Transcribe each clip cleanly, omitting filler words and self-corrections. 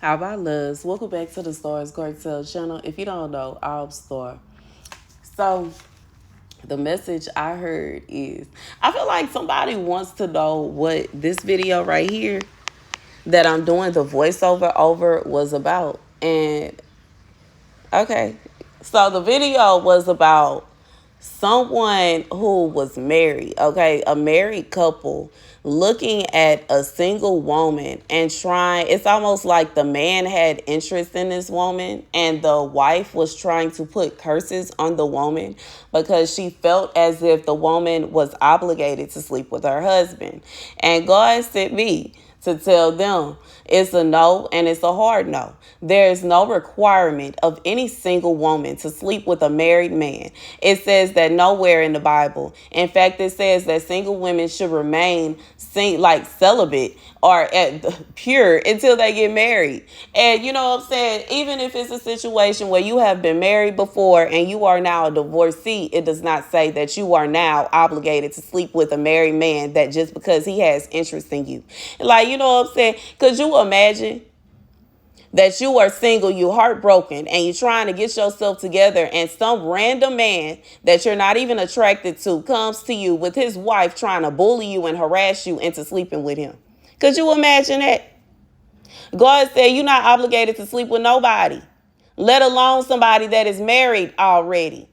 How about loves? Welcome back to the Starscartel channel. If you don't know, I'm Star. So the message I heard is I feel like somebody wants to know what this video right here that I'm doing the voiceover over was about. And okay. So the video was about someone who was married, okay, a married couple looking at a single woman and trying, it's almost like the man had interest in this woman and the wife was trying to put curses on the woman because she felt as if the woman was obligated to sleep with her husband. And God sent me to tell them it's a no and it's a hard no. There is no requirement of any single woman to sleep with a married man. It says that nowhere in the Bible. In fact, it says that single women should remain like celibate or pure until they get married. And you know what I'm saying? Even if it's a situation where you have been married before and you are now a divorcee, it does not say that you are now obligated to sleep with a married man that just because he has interest in you. Like, you know what I'm saying? Could you imagine that you are single, you heartbroken, and you're trying to get yourself together, and some random man that you're not even attracted to comes to you with his wife trying to bully you and harass you into sleeping with him? Could you imagine that? God said you're not obligated to sleep with nobody, let alone somebody that is married already.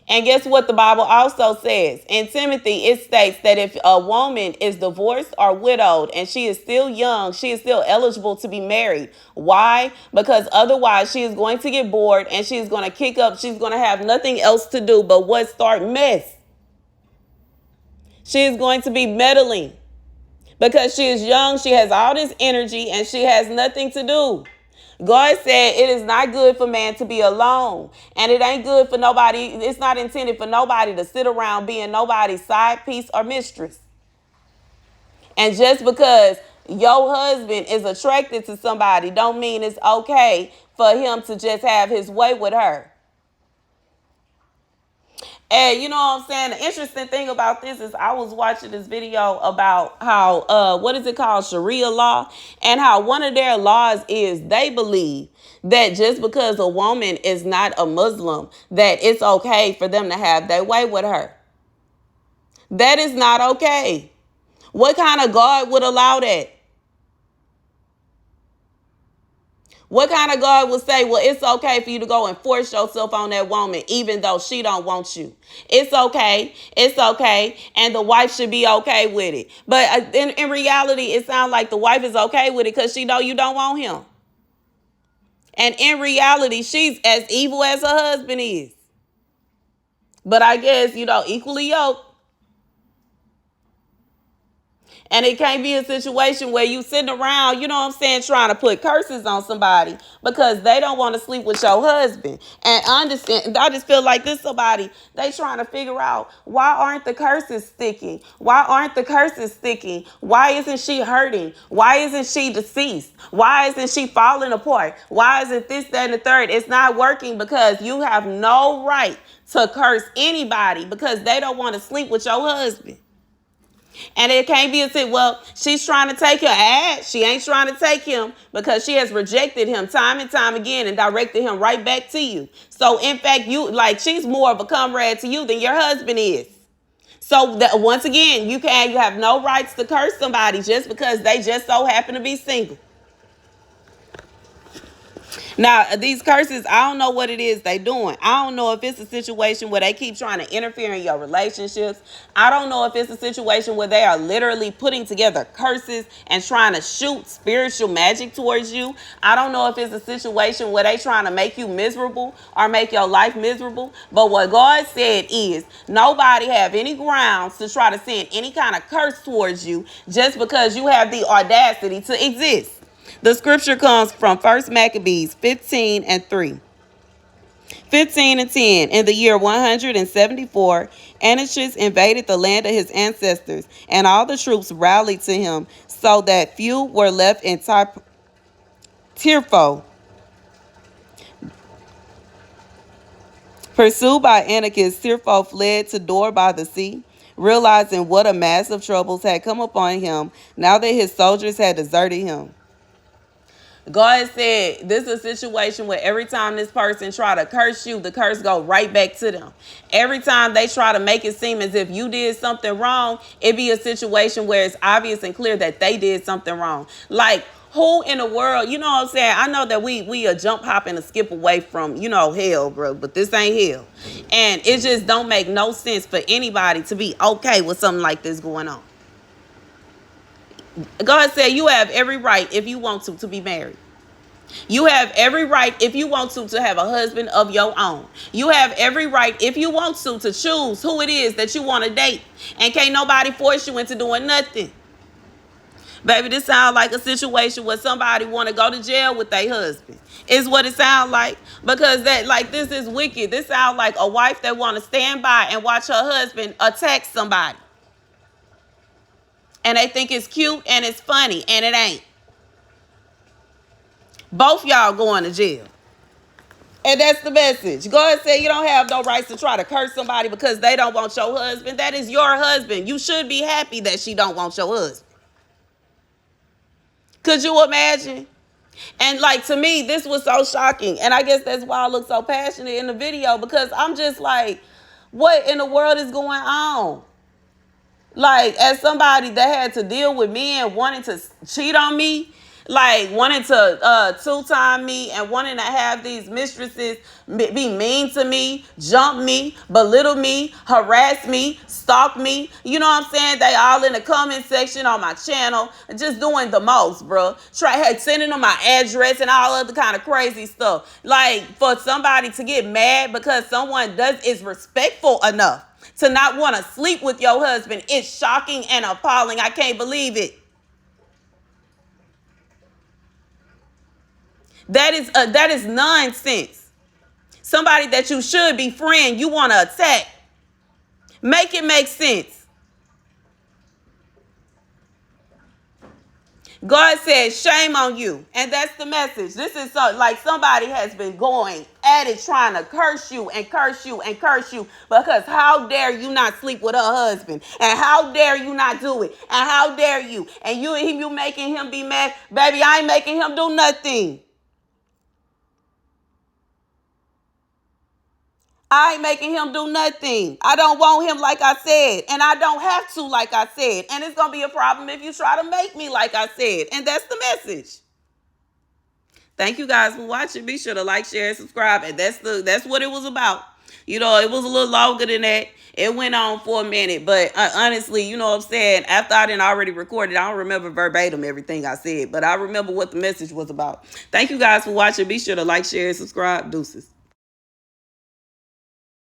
And guess what the Bible also says? In Timothy, it states that if a woman is divorced or widowed and she is still young, she is still eligible to be married. Why? Because otherwise she is going to get bored and she is going to kick up. She's going to have nothing else to do but what? Start mess. She is going to be meddling because she is young. She has all this energy and she has nothing to do. God said it is not good for man to be alone. And it ain't good for nobody. It's not intended for nobody to sit around being nobody's side piece or mistress. And just because your husband is attracted to somebody don't mean it's okay for him to just have his way with her. And you know what I'm saying? The interesting thing about this is I was watching this video about how, what is it called? Sharia law. And how one of their laws is they believe that just because a woman is not a Muslim, that it's okay for them to have their way with her. That is not okay. What kind of God would allow that? What kind of God would say, well, it's okay for you to go and force yourself on that woman even though she don't want you? It's okay. It's okay. And the wife should be okay with it. But in reality, it sounds like the wife is okay with it because she know you don't want him. And in reality, she's as evil as her husband is. But I guess, equally yoked. And it can't be a situation where you sitting around, trying to put curses on somebody because they don't want to sleep with your husband. And I understand, I just feel like this somebody, they trying to figure out, why aren't the curses sticking? Why aren't the curses sticking? Why isn't she hurting? Why isn't she deceased? Why isn't she falling apart? Why isn't this, that, and the third? It's not working because you have no right to curse anybody because they don't want to sleep with your husband. And it can't be a thing, well, she's trying to take her ass. She ain't trying to take him because she has rejected him time and time again and directed him right back to you. So, in fact, she's more of a comrade to you than your husband is. So, once again, you have no rights to curse somebody just because they just so happen to be single. Now, these curses, I don't know what it is they doing. I don't know if it's a situation where they keep trying to interfere in your relationships. I don't know if it's a situation where they are literally putting together curses and trying to shoot spiritual magic towards you. I don't know if it's a situation where they trying to make you miserable or make your life miserable. But what God said is nobody have any grounds to try to send any kind of curse towards you just because you have the audacity to exist. The scripture comes from 1 Maccabees 15 and 3. 15 and 10. In the year 174, Antiochus invaded the land of his ancestors, and all the troops rallied to him, so that few were left in Tirpho. Pursued by Antiochus, Tirpho fled to Dor by the sea. Realizing what a mass of troubles had come upon him, now that his soldiers had deserted him. God said this is a situation where every time this person try to curse you, the curse go right back to them. Every time they try to make it seem as if you did something wrong, it be a situation where it's obvious and clear that they did something wrong. Like, who in the world, you know what I'm saying? I know that we a jump hop and a skip away from, hell, bro, but this ain't hell. And it just don't make no sense for anybody to be okay with something like this going on. God said you have every right, if you want to be married. You have every right, if you want to have a husband of your own. You have every right, if you want to choose who it is that you want to date. And can't nobody force you into doing nothing. Baby, this sounds like a situation where somebody want to go to jail with their husband. Is what it sounds like. Because this is wicked. This sounds like a wife that want to stand by and watch her husband attack somebody. And they think it's cute and it's funny, and it ain't. Both y'all going to jail. And that's the message. God said you don't have no rights to try to curse somebody because they don't want your husband. That is your husband. You should be happy that she don't want your husband. Could you imagine? And to me, this was so shocking. And I guess that's why I look so passionate in the video, because I'm just like, what in the world is going on? As somebody that had to deal with men wanting to cheat on me, wanting to two-time me and wanting to have these mistresses be mean to me, jump me, belittle me, harass me, stalk me. You know what I'm saying? They all in the comment section on my channel, just doing the most, bro. Sending them my address and all other kind of crazy stuff. For somebody to get mad because someone is respectful enough to not want to sleep with your husband, is shocking and appalling. I can't believe it. That is nonsense. Somebody that you should be friend, you want to attack. Make it make sense. God says, shame on you. And that's the message. This is somebody has been going at it, trying to curse you and curse you and curse you, because how dare you not sleep with her husband? And how dare you not do it? And how dare you? And you making him be mad. Baby, I ain't making him do nothing. I ain't making him do nothing. I don't want him, like I said. And I don't have to, like I said. And it's going to be a problem if you try to make me, like I said. And that's the message. Thank you guys for watching. Be sure to like, share, and subscribe. And that's what it was about. It was a little longer than that. It went on for a minute. But honestly, you know what I'm saying? After I didn't already recorded, I don't remember verbatim everything I said. But I remember what the message was about. Thank you guys for watching. Be sure to like, share, and subscribe. Deuces.